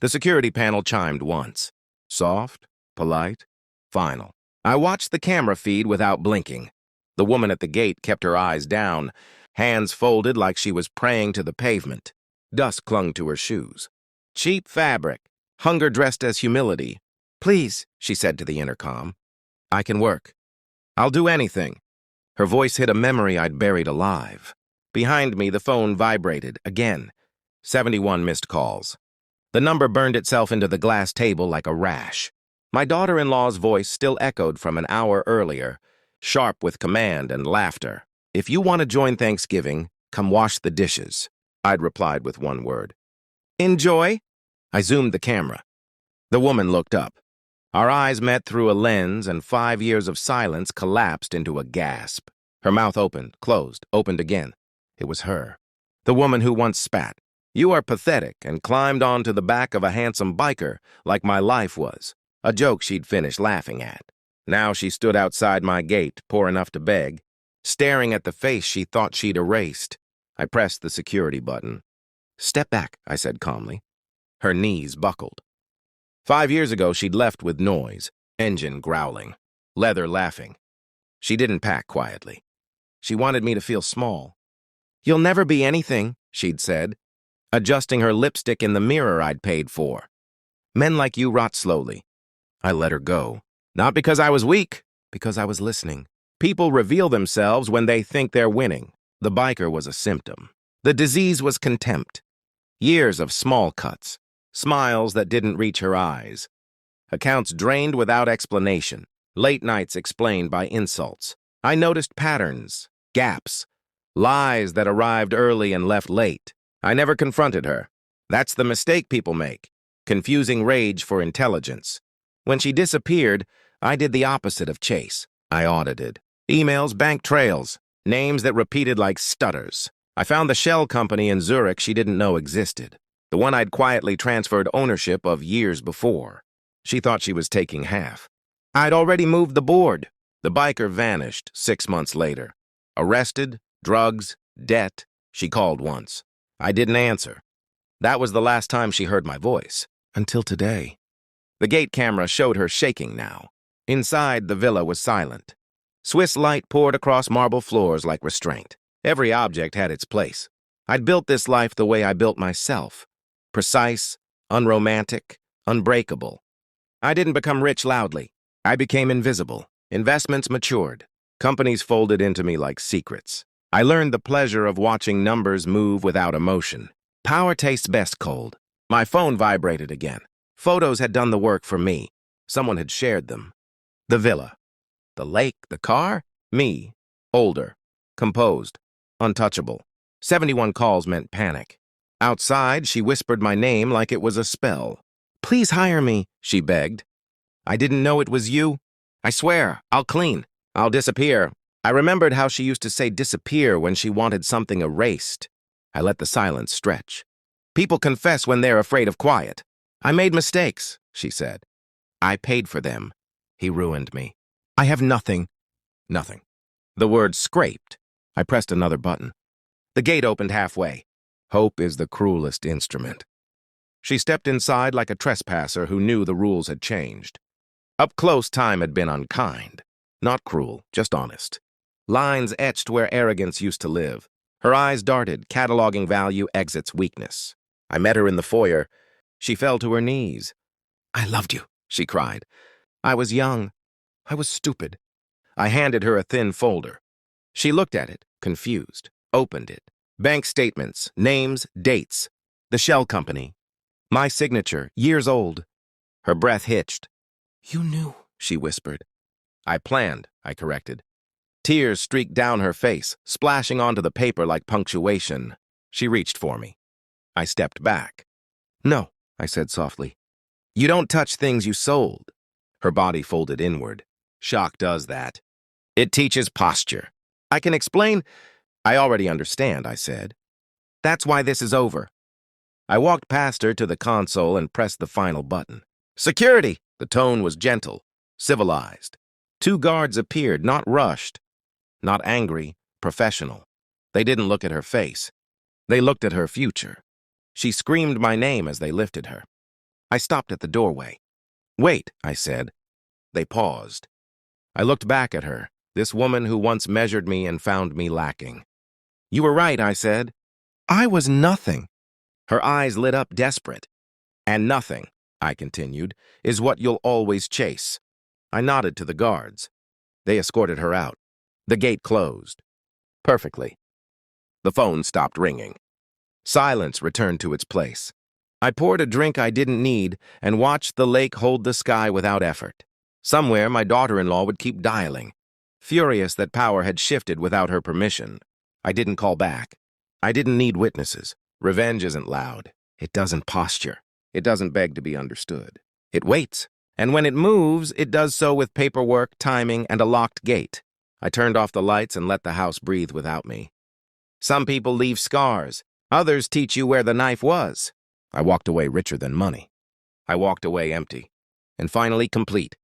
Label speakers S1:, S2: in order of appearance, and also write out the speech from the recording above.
S1: The security panel chimed once. Soft, polite, final. I watched the camera feed without blinking. The woman at the gate kept her eyes down, hands folded like she was praying to the pavement. Dust clung to her shoes. Cheap fabric, hunger dressed as humility. Please, she said to the intercom. I can work. I'll do anything. Her voice hit a memory I'd buried alive. Behind me, the phone vibrated again. 71 missed calls. The number burned itself into the glass table like a rash. My daughter-in-law's voice still echoed from an hour earlier, sharp with command and laughter. If you want to join Thanksgiving, come wash the dishes. I'd replied with one word. Enjoy? I zoomed the camera. The woman looked up. Our eyes met through a lens, and 5 years of silence collapsed into a gasp. Her mouth opened, closed, opened again. It was her. The woman who once spat. You are pathetic, and climbed onto the back of a handsome biker like my life was. A joke she'd finished laughing at. Now she stood outside my gate, poor enough to beg, staring at the face she thought she'd erased. I pressed the security button. Step back, I said calmly. Her knees buckled. 5 years ago, she'd left with noise, engine growling, leather laughing. She didn't pack quietly. She wanted me to feel small. You'll never be anything, she'd said, adjusting her lipstick in the mirror I'd paid for. Men like you rot slowly. I let her go. Not because I was weak, because I was listening. People reveal themselves when they think they're winning. The biker was a symptom. The disease was contempt. Years of small cuts. Smiles that didn't reach her eyes. Accounts drained without explanation. Late nights explained by insults. I noticed patterns, gaps, lies that arrived early and left late. I never confronted her. That's the mistake people make, confusing rage for intelligence. When she disappeared, I did the opposite of chase. I audited. Emails, bank trails, names that repeated like stutters. I found the shell company in Zurich she didn't know existed. The one I'd quietly transferred ownership of years before. She thought she was taking half. I'd already moved the board. The biker vanished 6 months later. Arrested, drugs, debt. She called once. I didn't answer. That was the last time she heard my voice. Until today. The gate camera showed her shaking now. Inside, the villa was silent. Swiss light poured across marble floors like restraint. Every object had its place. I'd built this life the way I built myself. Precise, unromantic, unbreakable. I didn't become rich loudly. I became invisible. Investments matured. Companies folded into me like secrets. I learned the pleasure of watching numbers move without emotion. Power tastes best cold. My phone vibrated again. Photos had done the work for me. Someone had shared them. The villa. The lake, the car. Me. Older. Composed. Untouchable. 71 calls meant panic. Outside, she whispered my name like it was a spell. Please hire me, she begged. I didn't know it was you. I swear, I'll clean. I'll disappear. I remembered how she used to say disappear when she wanted something erased. I let the silence stretch. People confess when they're afraid of quiet. I made mistakes, she said. I paid for them. He ruined me. I have nothing. Nothing. The word scraped. I pressed another button. The gate opened halfway. Hope is the cruelest instrument. She stepped inside like a trespasser who knew the rules had changed. Up close, time had been unkind. Not cruel, just honest. Lines etched where arrogance used to live. Her eyes darted, cataloging value exits weakness. I met her in the foyer. She fell to her knees. I loved you, she cried. I was young. I was stupid. I handed her a thin folder. She looked at it, confused, opened it. Bank statements, names, dates. The shell company. My signature, years old. Her breath hitched. You knew, she whispered. I planned, I corrected. Tears streaked down her face, splashing onto the paper like punctuation. She reached for me. I stepped back. No, I said softly. You don't touch things you sold. Her body folded inward. Shock does that. It teaches posture. I can explain. I already understand, I said. That's why this is over. I walked past her to the console and pressed the final button. Security! The tone was gentle, civilized. 2 guards appeared, not rushed, not angry, professional. They didn't look at her face. They looked at her future. She screamed my name as they lifted her. I stopped at the doorway. "Wait," I said. They paused. I looked back at her, this woman who once measured me and found me lacking. "You were right," I said. "I was nothing." Her eyes lit up desperate. "And nothing," I continued, "is what you'll always chase." I nodded to the guards. They escorted her out. The gate closed. Perfectly. The phone stopped ringing. Silence returned to its place. I poured a drink I didn't need and watched the lake hold the sky without effort. Somewhere my daughter-in-law would keep dialing, furious that power had shifted without her permission. I didn't call back. I didn't need witnesses. Revenge isn't loud. It doesn't posture. It doesn't beg to be understood. It waits. And when it moves, it does so with paperwork, timing, and a locked gate. I turned off the lights and let the house breathe without me. Some people leave scars. Others teach you where the knife was. I walked away richer than money. I walked away empty. And finally complete.